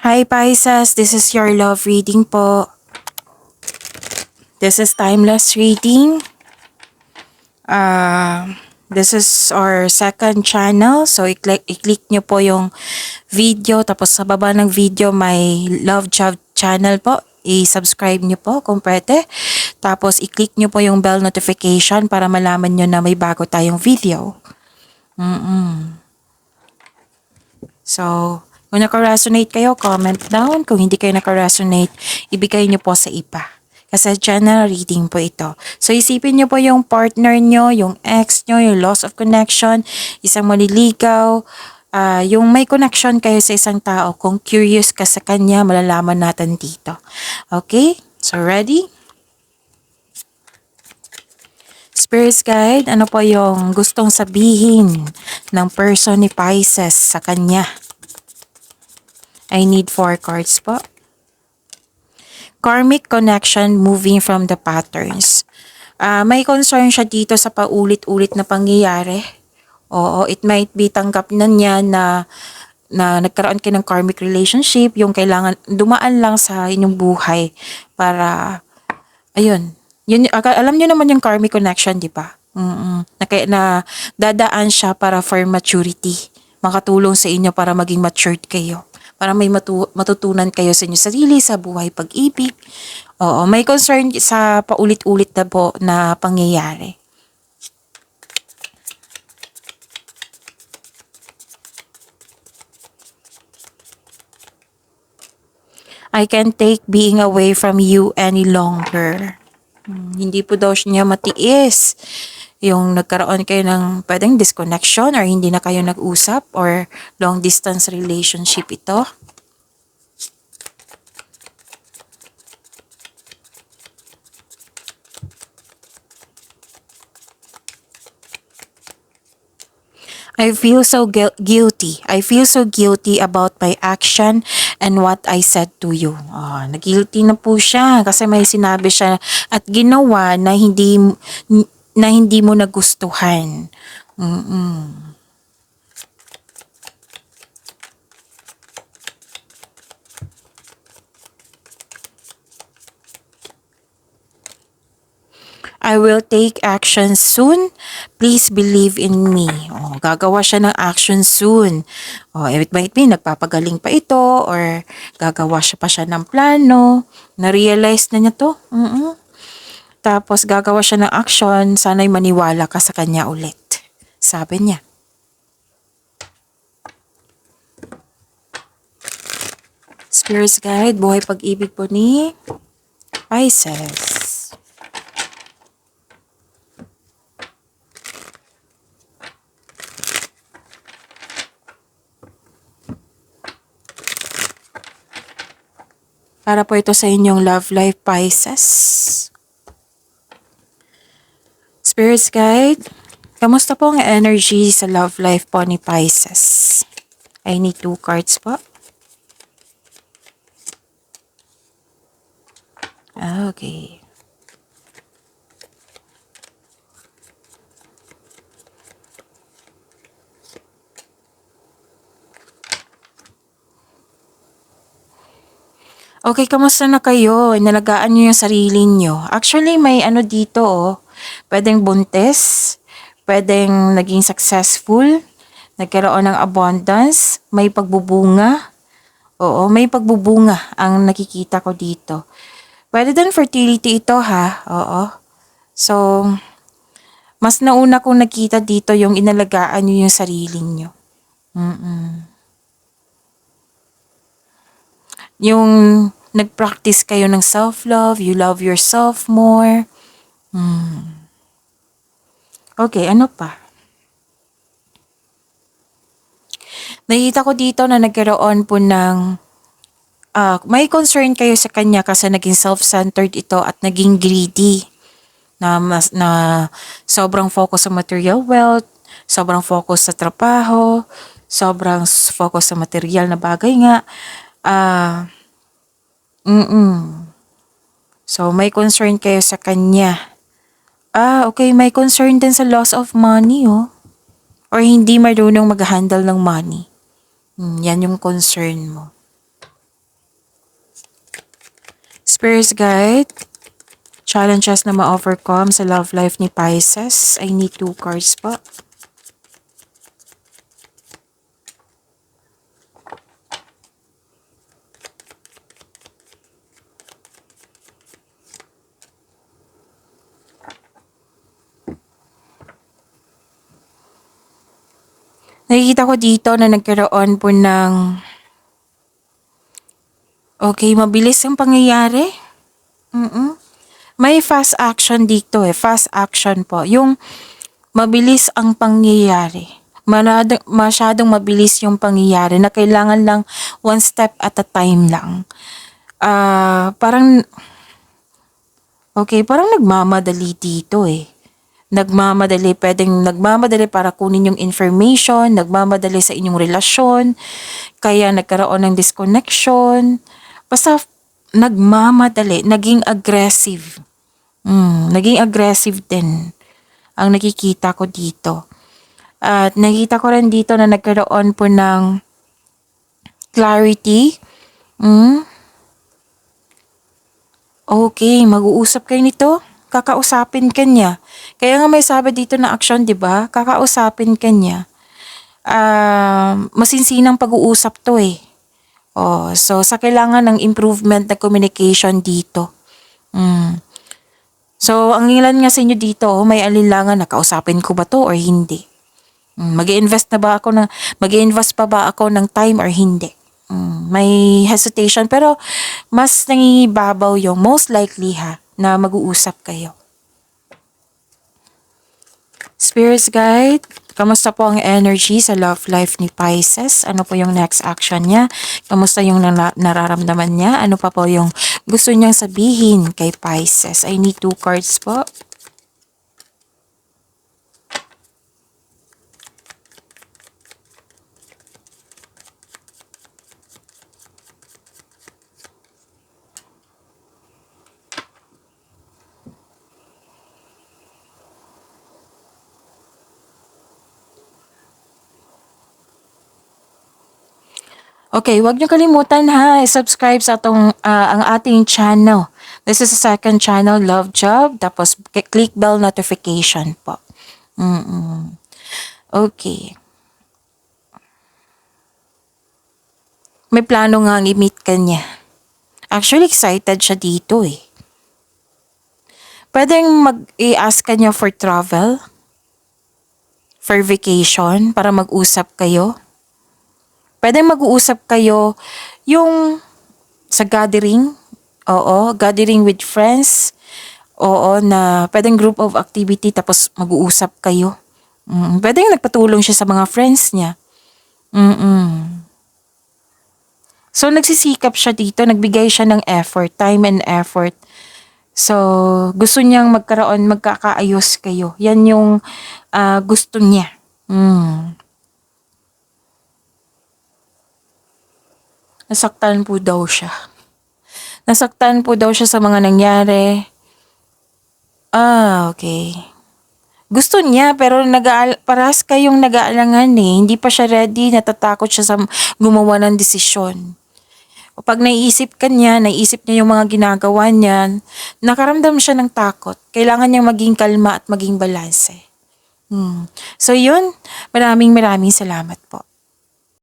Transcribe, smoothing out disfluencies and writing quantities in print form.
Hi Pisces, this is your love reading po. This is timeless reading. This is our second channel. So i-click nyo po yung video. Tapos sa baba ng video may love job channel po. I-subscribe nyo po kung pwede. Tapos i-click nyo po yung bell notification para malaman nyo na may bago tayong video. So, kung naka-resonate kayo, comment down. Kung hindi kayo naka-resonate, ibigay nyo po sa iba. Kasi general reading po ito. So, isipin nyo po yung partner nyo, yung ex nyo, yung loss of connection, isang maliligaw, yung may connection kayo sa isang tao. Kung curious ka sa kanya, malalaman natin dito. Okay? So, ready? Spirit guide, ano po yung gustong sabihin ng person ni Pisces sa kanya? I need 4 cards po. Karmic connection moving from the patterns. May concern siya dito sa paulit-ulit na pangyayari. Oo, it might be tanggap na niya na nagkaroon kayo ng karmic relationship, yung kailangan dumaan lang sa inyong buhay para, ayun, yun, alam niyo naman yung karmic connection, di ba? Na dadaan siya para for maturity. Makatulong sa inyo para maging matured kayo. Para may matutunan kayo sa inyo sarili, sa buhay, pag-ibig. Oo, may concern sa paulit-ulit na po na pangyayari. I can't take being away from you any longer. Hindi po daw niya matiis yung nagkaroon kayo ng pwedeng disconnection or hindi na kayo nag-usap or long distance relationship ito. I feel so guilty. I feel so guilty about my action and what I said to you. Nag-guilty na po siya kasi may sinabi siya at ginawa na hindi mo nagustuhan. I will take action soon. Please believe in me. Gagawa siya ng action soon. It might be nagpapagaling pa ito or gagawa siya pa siya ng plano. Na-realize na niya to. Tapos gagawa siya ng action. Sana'y maniwala ka sa kanya ulit. Sabi niya. Spirit guide, buhay pag-ibig po ni Pisces. Para po ito sa inyong love life, Pisces. Spirits guide, kamusta po ang energy sa love life po ni Pisces? I need 2 cards po. Okay. Okay, kamusta na kayo? Inalagaan niyo yung sarili niyo. Actually, may ano dito Pwedeng buntis, pwedeng naging successful, nagkaroon ng abundance, may pagbubunga. Oo, may pagbubunga ang nakikita ko dito. Pwede din fertility ito ha. Oo. So, mas nauna kong nakita dito yung inalagaan niyo yung sarili niyo. Yung nag-practice kayo ng self-love, you love yourself more. Okay, ano pa? Nakita ko dito na nagkaroon po ng may concern kayo sa kanya kasi naging self-centered ito at naging greedy. Na sobrang focus sa material wealth, sobrang focus sa trabaho, sobrang focus sa material na bagay nga. So, may concern kayo sa kanya. Okay, may concern din sa loss of money, or hindi marunong mag-handle ng money. Yan yung concern mo. Spirits guide, challenges na ma-overcome sa love life ni Pisces. I need 2 cards po. Nakikita ko dito na nagkaroon po ng mabilis ang pangyayari. May fast action dito fast action po. Yung mabilis ang pangyayari. Masyadong mabilis yung pangyayari na kailangan lang one step at a time lang. Parang nagmamadali dito pwedeng nagmamadali para kunin yung information, nagmamadali sa inyong relasyon, kaya nagkaroon ng disconnection. Basta nagmamadali, naging aggressive. Naging aggressive din ang nakikita ko dito. At nakita ko rin dito na nagkaroon po ng clarity. Okay, mag-uusap kayo nito. Kakausapin ka niya. Kaya nga may sabi dito na action, di ba? Kakausapin ka niya. Masinsinang pag-uusap to so sa kailangan ng improvement na communication dito. So ang ilan nga sa inyo dito, may alinlangan na kausapin ko ba to or hindi? Mag-i-invest pa ba ako ng time or hindi? May hesitation pero mas nangingibabaw yung most likely na mag-uusap kayo. Spirits guide, kamusta po ang energy sa love life ni Pisces? Ano po yung next action niya? Kamusta yung nararamdaman niya? Ano pa po yung gusto niyang sabihin kay Pisces? I need 2 cards po. Okay, huwag niyo kalimutan i-subscribe sa ang ating channel. This is the second channel, Love Job. Tapos click bell notification po. Okay. May plano nga i-meet ka niya. Actually, excited siya dito Pwedeng i-ask ka niya for travel, for vacation, para mag-usap kayo. Pwedeng mag-uusap kayo yung sa gathering, gathering with friends, na pwedeng group of activity tapos mag-uusap kayo. Pwedeng nagpatulong siya sa mga friends niya. So nagsisikap siya dito, nagbigay siya ng effort, time and effort. So gusto niyang magkakaayos kayo. Yan yung gusto niya. Nasaktan po daw siya. Nasaktan po daw siya sa mga nangyari. Okay. Gusto niya pero paras kayong nag-aalangan Hindi pa siya ready, natatakot siya sa gumawa ng desisyon. O pag naiisip niya yung mga ginagawa niya, nakaramdam siya ng takot. Kailangan niyang maging kalma at maging balanse. So yun, maraming salamat po.